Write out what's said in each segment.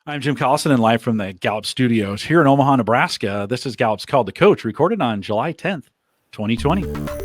I'm Jim Collison and live from the Gallup studios here in Omaha, Nebraska. This is Gallup's Call the Coach, recorded on July 10th, 2020.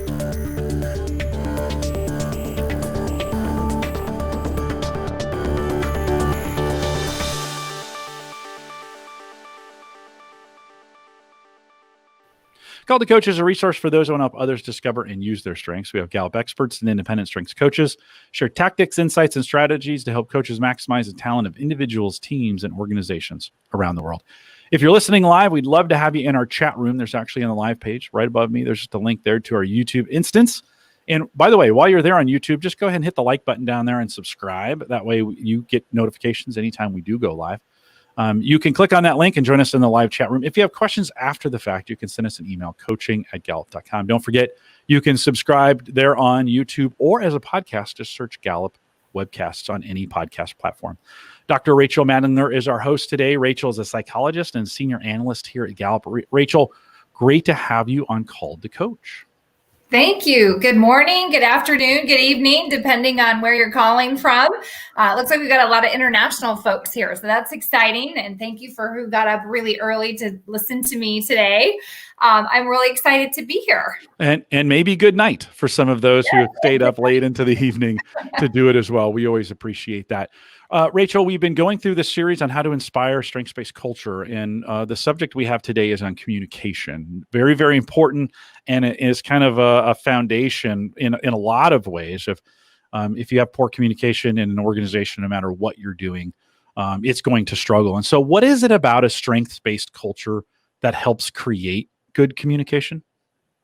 Call the Coach is a resource for those who want to help others discover and use their strengths. We have Gallup experts and independent strengths coaches share tactics, insights, and strategies to help coaches maximize the talent of individuals, teams, and organizations around the world. If you're listening live, we'd love to have you in our chat room. There's actually on the live page right above me, there's just a link there to our YouTube instance. And by the way, while you're there on YouTube, just go ahead and hit the like button down there and subscribe. That way you get notifications anytime we do go live. You can click on that link and join us in the live chat room. If you have questions after the fact, you can send us an email, coaching@gallup.com. Don't forget, you can subscribe there on YouTube or as a podcast. Just search Gallup Webcasts on any podcast platform. Dr. Rachel Maddener is our host today. Rachel is a psychologist and senior analyst here at Gallup. Rachel, great to have you on Call the Coach. Thank you. Good morning, good afternoon, good evening, depending on where you're calling from. Looks like we've got a lot of international folks here, so that's exciting. And thank you for who got up really early to listen to me today. I'm really excited to be here. And maybe good night for some of those who have stayed up late into the evening to do it as well. We always appreciate that. Rachel, we've been going through this series on how to inspire strengths-based culture, and the subject we have today is on communication. Very, very important, and it is kind of a foundation in a lot of ways. If you have poor communication in an organization, no matter what you're doing, it's going to struggle. And so what is it about a strengths-based culture that helps create good communication?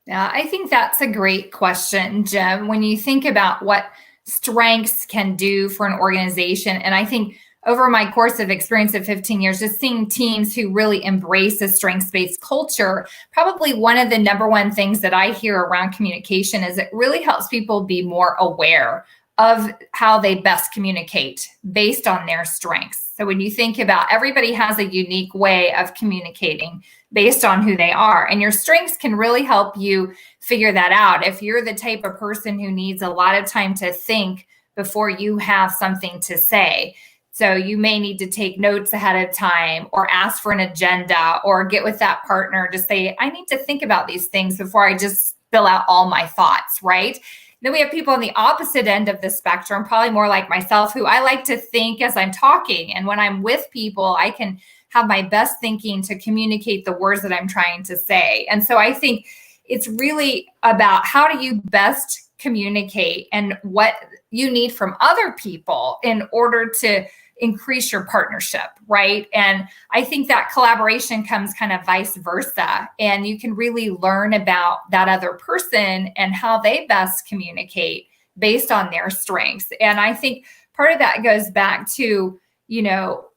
Yeah, I think that's a great question, Jim. When you think about what strengths can do for an organization, and I think over my course of experience of 15 years, just seeing teams who really embrace a strengths-based culture, probably one of the number one things that I hear around communication is it really helps people be more aware of how they best communicate based on their strengths. So when you think about, everybody has a unique way of communicating based on who they are, and your strengths can really help you figure that out. If you're the type of person who needs a lot of time to think before you have something to say, so you may need to take notes ahead of time or ask for an agenda or get with that partner to say, I need to think about these things before I just spill out all my thoughts, right? Then we have people on the opposite end of the spectrum, probably more like myself, who I like to think as I'm talking. And when I'm with people, I can have my best thinking to communicate the words that I'm trying to say. And so I think it's really about how do you best communicate and what you need from other people in order to increase your partnership, right? And I think that collaboration comes kind of vice versa. And you can really learn about that other person and how they best communicate based on their strengths. And I think part of that goes back to,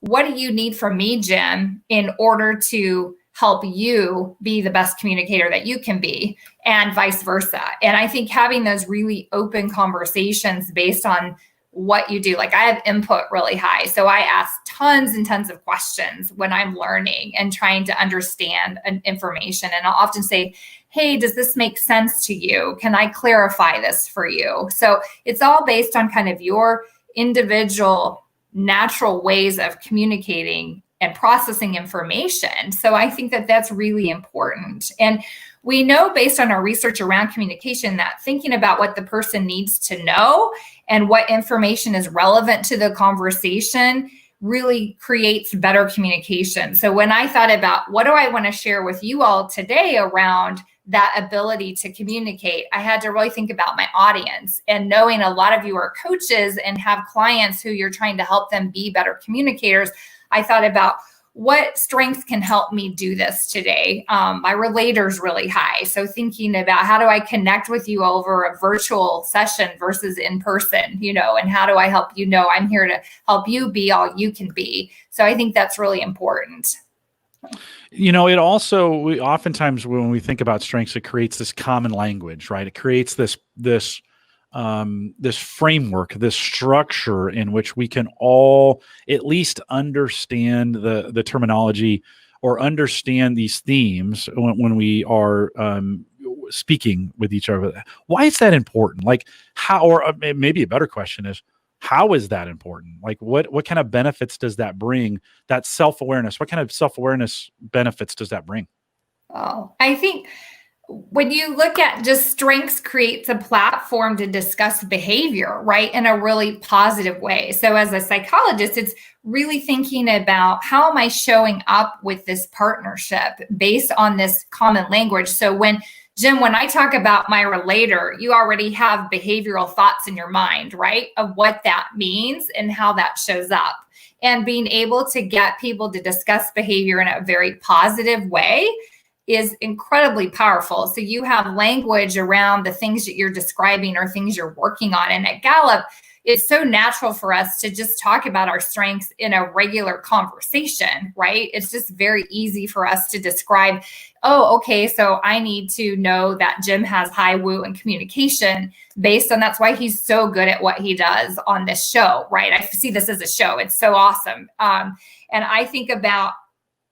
what do you need from me, Jim, in order to help you be the best communicator that you can be, and vice versa. And I think having those really open conversations based on what you do, like I have input really high. So I ask tons and tons of questions when I'm learning and trying to understand information. And I'll often say, hey, does this make sense to you? Can I clarify this for you? So it's all based on kind of your individual natural ways of communicating and processing information. So I think that that's really important. And we know based on our research around communication that thinking about what the person needs to know and what information is relevant to the conversation really creates better communication. So when I thought about what do I want to share with you all today around that ability to communicate, I had to really think about my audience, and knowing a lot of you are coaches and have clients who you're trying to help them be better communicators. I thought about what strengths can help me do this today. My relator's really high. So thinking about how do I connect with you over a virtual session versus in person, and how do I help you know I'm here to help you be all you can be. So I think that's really important. It also, oftentimes when we think about strengths, it creates this common language, right? It creates this framework, this structure in which we can all at least understand the terminology or understand these themes when we are speaking with each other. Why is that important? Like how, or maybe a better question is, How is that important? Like what kind of benefits does that bring? That self-awareness, what kind of self-awareness benefits does that bring? Oh, I think when you look at just strengths creates a platform to discuss behavior, right, in a really positive way. So as a psychologist, it's really thinking about how am I showing up with this partnership based on this common language. So when Jim, when I talk about my relator, you already have behavioral thoughts in your mind, right, of what that means and how that shows up. And being able to get people to discuss behavior in a very positive way is incredibly powerful. So you have language around the things that you're describing or things you're working on. And at Gallup, it's so natural for us to just talk about our strengths in a regular conversation, right? It's just very easy for us to describe, oh, okay, so I need to know that Jim has high woo and communication based on that's why he's so good at what he does on this show, right? I see this as a show. It's so awesome. And I think about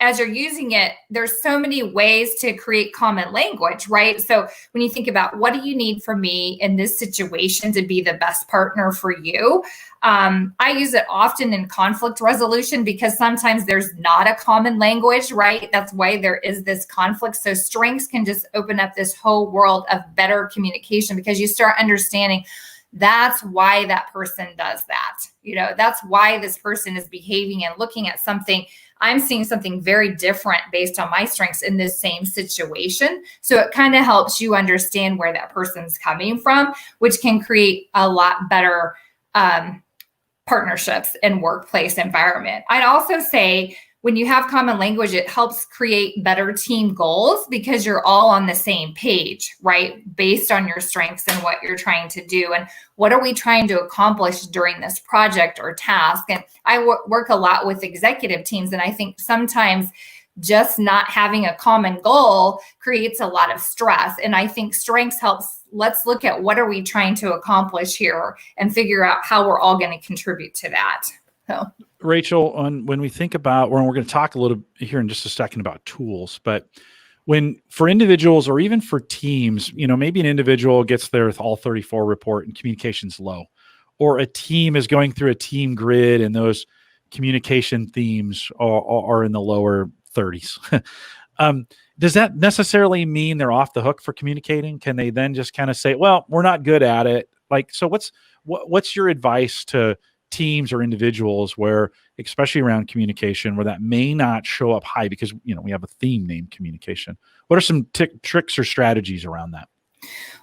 as you're using it, there's so many ways to create common language, right? So when you think about what do you need from me in this situation to be the best partner for you, I use it often in conflict resolution because sometimes there's not a common language, right? That's why there is this conflict. So strengths can just open up this whole world of better communication because you start understanding that's why that person does that. That's why this person is behaving and looking at something. I'm seeing something very different based on my strengths in this same situation. So it kind of helps you understand where that person's coming from, which can create a lot better partnerships and workplace environment. I'd also say when you have common language, it helps create better team goals because you're all on the same page, right? Based on your strengths and what you're trying to do. And what are we trying to accomplish during this project or task? And I work a lot with executive teams. And I think sometimes just not having a common goal creates a lot of stress. And I think strengths helps. Let's look at what are we trying to accomplish here and figure out how we're all going to contribute to that. So. Rachel, when we think about, we're going to talk a little here in just a second about tools, but when for individuals or even for teams, maybe an individual gets their all 34 report and communication's low, or a team is going through a team grid and those communication themes are in the lower 30s. Does that necessarily mean they're off the hook for communicating? Can they then just kind of say, well, we're not good at it? So what's your advice to teams or individuals where, especially around communication, where that may not show up high because, we have a theme named communication? What are some tricks or strategies around that?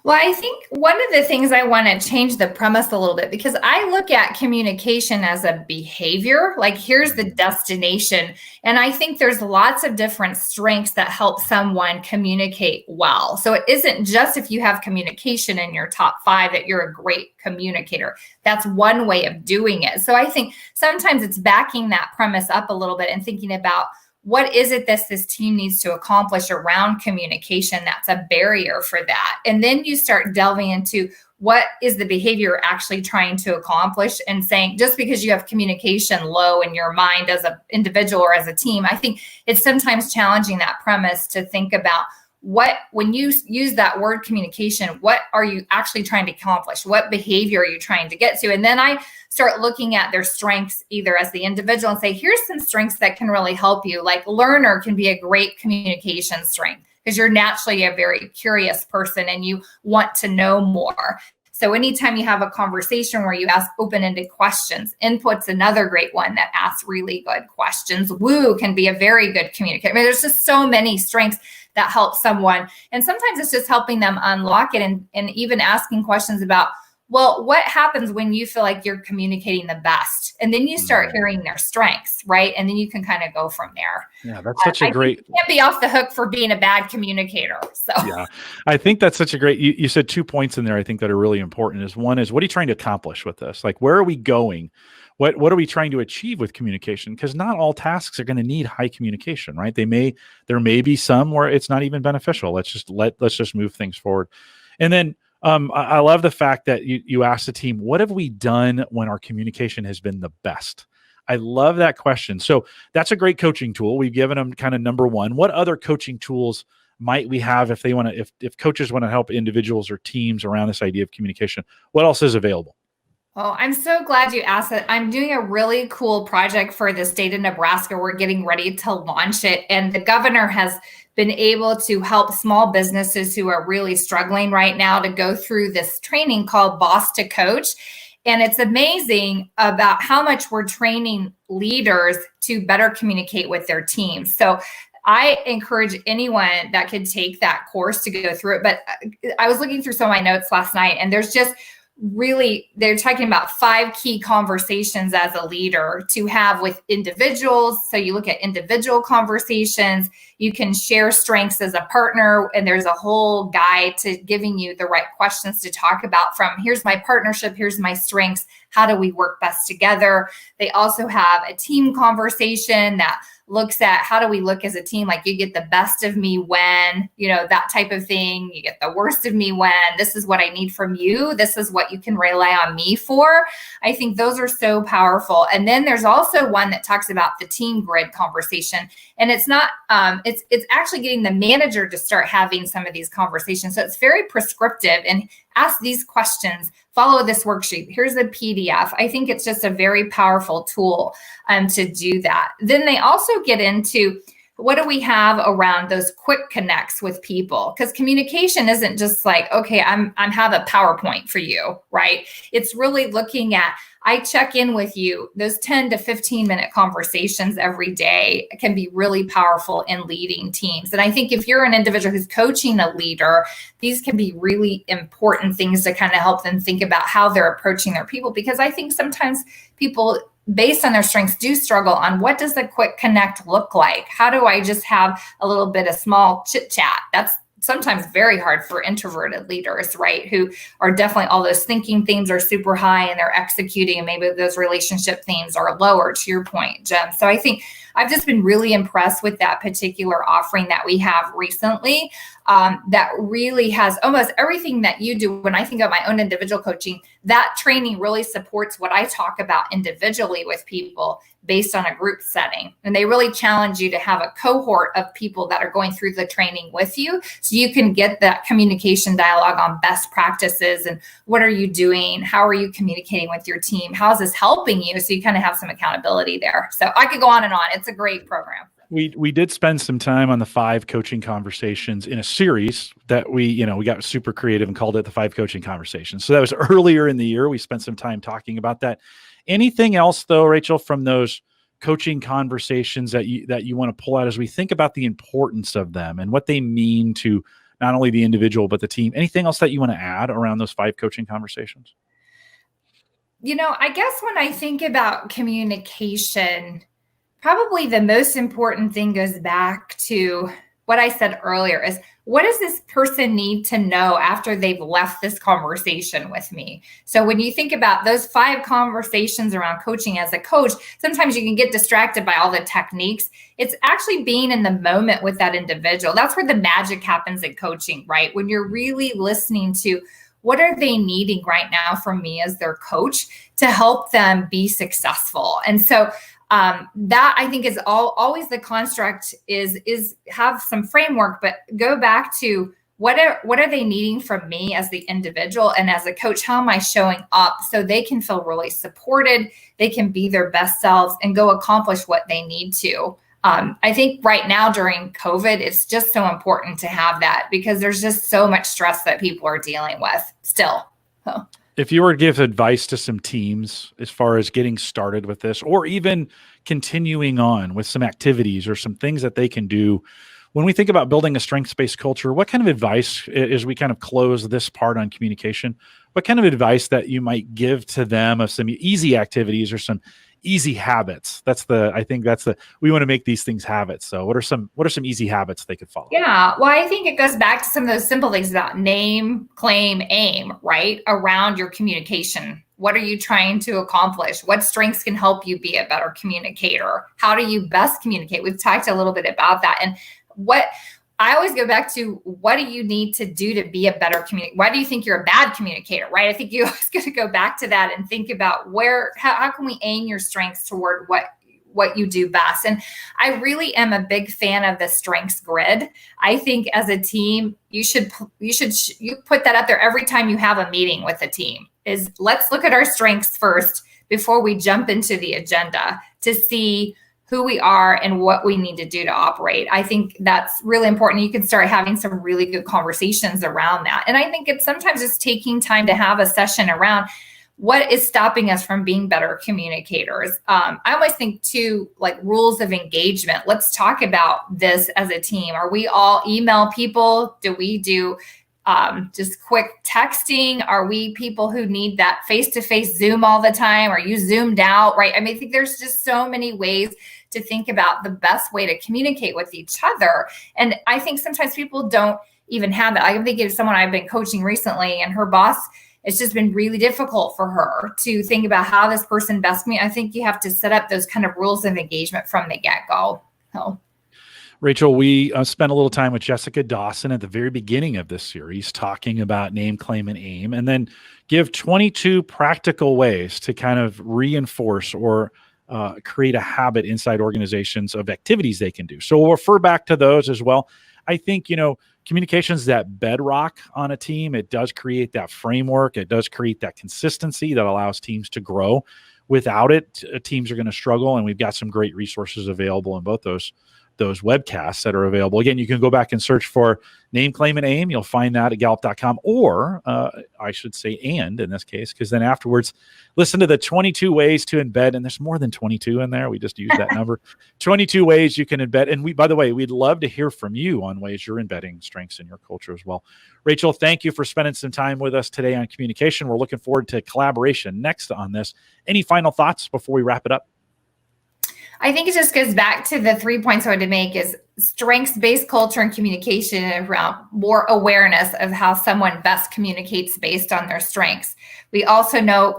Well, I think one of the things I want to change the premise a little bit because I look at communication as a behavior, like here's the destination. And I think there's lots of different strengths that help someone communicate well. So it isn't just if you have communication in your top 5 that you're a great communicator. That's one way of doing it. So I think sometimes it's backing that premise up a little bit and thinking about what is it that this team needs to accomplish around communication that's a barrier for that? And then you start delving into what is the behavior you're actually trying to accomplish and saying, just because you have communication low in your mind as an individual or as a team, I think it's sometimes challenging that premise to think about when you use that word communication, what are you actually trying to accomplish? What behavior are you trying to get to? And then I start looking at their strengths either as the individual and say, here's some strengths that can really help you. Like learner can be a great communication strength because you're naturally a very curious person and you want to know more. So anytime you have a conversation where you ask open-ended questions, input's another great one that asks really good questions. Woo can be a very good communicator. There's just so many strengths that help someone. And sometimes it's just helping them unlock it and even asking questions about, well, what happens when you feel like you're communicating the best? And then you start hearing their strengths, right? And then you can kind of go from there. Yeah, that's such a great... You can't be off the hook for being a bad communicator. So yeah, I think that's such a great... You said 2 points in there I think that are really important. One is, what are you trying to accomplish with this? Like, where are we going? What are we trying to achieve with communication? Because not all tasks are going to need high communication, right? There may be some where it's not even beneficial. Let's just move things forward. And then I love the fact that you asked the team, what have we done when our communication has been the best? I love that question. So that's a great coaching tool. We've given them kind of number one. What other coaching tools might we have if they want to, if coaches want to help individuals or teams around this idea of communication? What else is available? Oh, I'm so glad you asked that. I'm doing a really cool project for the state of Nebraska. We're getting ready to launch it. And the governor has been able to help small businesses who are really struggling right now to go through this training called Boss to Coach. And it's amazing about how much we're training leaders to better communicate with their teams. So I encourage anyone that could take that course to go through it. But I was looking through some of my notes last night, and there's just really, they're talking about 5 key conversations as a leader to have with individuals. So you look at individual conversations, you can share strengths as a partner, and there's a whole guide to giving you the right questions to talk about, from here's my partnership, here's my strengths, how do we work best together. They also have a team conversation that looks at how do we look as a team, like you get the best of me when, that type of thing. You get the worst of me when, this is what I need from you. This is what you can rely on me for. I think those are so powerful. And then there's also one that talks about the team grid conversation. And it's not, it's actually getting the manager to start having some of these conversations. So it's very prescriptive, and ask these questions, follow this worksheet. Here's a PDF. I think it's just a very powerful tool to do that. Then they also get into, what do we have around those quick connects with people? Because communication isn't just like, okay, I'm have a PowerPoint for you, right? It's really looking at, I check in with you. Those 10 to 15 minute conversations every day can be really powerful in leading teams. And I think if you're an individual who's coaching a leader, these can be really important things to kind of help them think about how they're approaching their people. Because I think sometimes people, based on their strengths, do struggle on, what does the quick connect look like? How do I just have a little bit of small chit chat? That's sometimes very hard for introverted leaders, right? Who are definitely, all those thinking themes are super high and they're executing, and maybe those relationship themes are lower, to your point, Jem. So I think I've just been really impressed with that particular offering that we have recently, that really has almost everything that you do. When I think of my own individual coaching, that training really supports what I talk about individually with people based on a group setting. And they really challenge you to have a cohort of people that are going through the training with you, so you can get that communication dialogue on best practices and what are you doing? How are you communicating with your team? How is this helping you? So you kind of have some accountability there. So I could go on and on. It's a great program. We did spend some time on the 5 coaching conversations in a series that we got super creative and called it the 5 coaching conversations. So that was earlier in the year. We spent some time talking about that. Anything else though, Rachel, from those coaching conversations that you want to pull out as we think about the importance of them and what they mean to not only the individual, but the team? Anything else that you want to add around those 5 coaching conversations? I guess when I think about communication, probably the most important thing goes back to what I said earlier, is, what does this person need to know after they've left this conversation with me? So when you think about those 5 conversations around coaching as a coach, sometimes you can get distracted by all the techniques. It's actually being in the moment with that individual. That's where the magic happens in coaching, right? When you're really listening to, what are they needing right now from me as their coach to help them be successful? And so that, I think, is always the construct, is have some framework, but go back to, what are they needing from me as the individual, and as a coach, how am I showing up so they can feel really supported, they can be their best selves and go accomplish what they need to. I think right now during COVID, it's just so important to have that, because there's just so much stress that people are dealing with still. So. If you were to give advice to some teams as far as getting started with this, or even continuing on with some activities or some things that they can do, when we think about building a strengths-based culture, what kind of advice, as we kind of close this part on communication, what kind of advice that you might give to them of some easy activities or some easy habits? We want to make these things habits. So what are some easy habits they could follow? Yeah. Well, I think it goes back to some of those simple things about name, claim, aim, right? Around your communication. What are you trying to accomplish? What strengths can help you be a better communicator? How do you best communicate? We've talked a little bit about that. And what I always go back to, what do you need to do to be a better communicator? Why do you think you're a bad communicator, right? I think you always got to go back to that and think about how can we aim your strengths toward what you do best. And I really am a big fan of the strengths grid. I think as a team, you put that out there every time you have a meeting with a team, is let's look at our strengths first before we jump into the agenda to see who we are and what we need to do to operate. I think that's really important. You can start having some really good conversations around that. And I think it's sometimes just taking time to have a session around what is stopping us from being better communicators. I always think too, like rules of engagement. Let's talk about this as a team. Are we all email people? Do we do just quick texting? Are we people who need that face-to-face Zoom all the time? Are you zoomed out, right? I mean, I think there's just so many ways to think about the best way to communicate with each other. And I think sometimes people don't even have that. I can think of someone I've been coaching recently, and her boss, it's just been really difficult for her to think about how this person best I think you have to set up those kind of rules of engagement from the get-go. So. Rachel, we spent a little time with Jessica Dawson at the very beginning of this series talking about name, claim, and aim, and then give 22 practical ways to kind of reinforce or create a habit inside organizations of activities they can do. So we'll refer back to those as well. I think, communication is that bedrock on a team. It does create that framework. It does create that consistency that allows teams to grow. Without it, teams are going to struggle, and we've got some great resources available in both those webcasts that are available. Again, you can go back and search for name, claim, and aim. You'll find that at gallup.com, or I should say and in this case, because then afterwards, listen to the 22 ways to embed, and there's more than 22 in there. We just use that number. 22 ways you can embed. And by the way, we'd love to hear from you on ways you're embedding strengths in your culture as well. Rachel, thank you for spending some time with us today on communication. We're looking forward to collaboration next on this. Any final thoughts before we wrap it up? I think it just goes back to the 3 points I wanted to make is strengths-based culture and communication around more awareness of how someone best communicates based on their strengths. We also know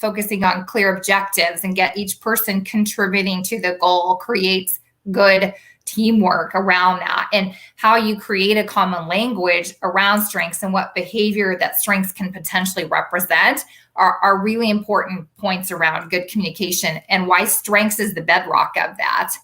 focusing on clear objectives and get each person contributing to the goal creates good teamwork around that, and how you create a common language around strengths and what behavior that strengths can potentially represent are really important points around good communication and why strengths is the bedrock of that.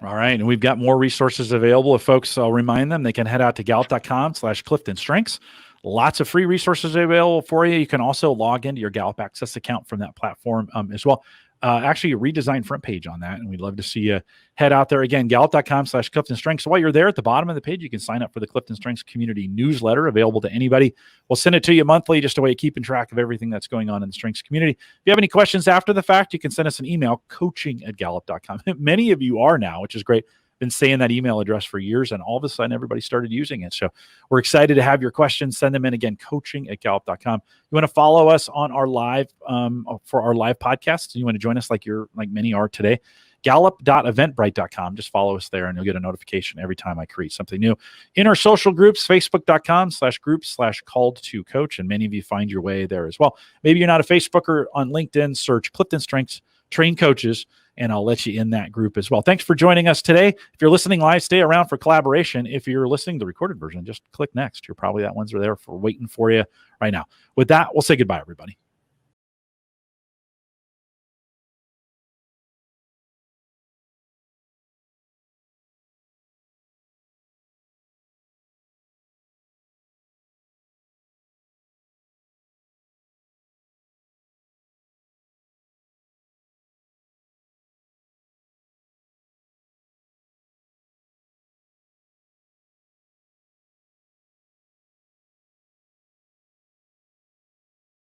All right. And we've got more resources available. If folks, I'll remind them, they can head out to gallup.com/CliftonStrengths. Lots of free resources available for you. You can also log into your Gallup Access account from that platform as well. Actually, a redesigned front page on that, and we'd love to see you head out there. Again, gallup.com/CliftonStrengths. So while you're there at the bottom of the page, you can sign up for the Clifton Strengths community newsletter available to anybody. We'll send it to you monthly, just a way of keeping track of everything that's going on in the Strengths community. If you have any questions after the fact, you can send us an email, coaching@gallup.com. Many of you are now, which is great. Been saying that email address for years, and all of a sudden everybody started using it. So we're excited to have your questions. Send them in again, coaching@gallup.com. You want to follow us on our live for our live podcasts? You want to join us like many are today? Gallup.eventbrite.com. Just follow us there and you'll get a notification every time I create something new. In our social groups, facebook.com/groups/called-to-coach. And many of you find your way there as well. Maybe you're not a Facebooker. On LinkedIn, search Clifton Strengths Train Coaches, and I'll let you in that group as well. Thanks for joining us today. If you're listening live, stay around for collaboration. If you're listening to the recorded version, just click next. You're probably that ones are there for waiting for you right now. With that, we'll say goodbye, everybody.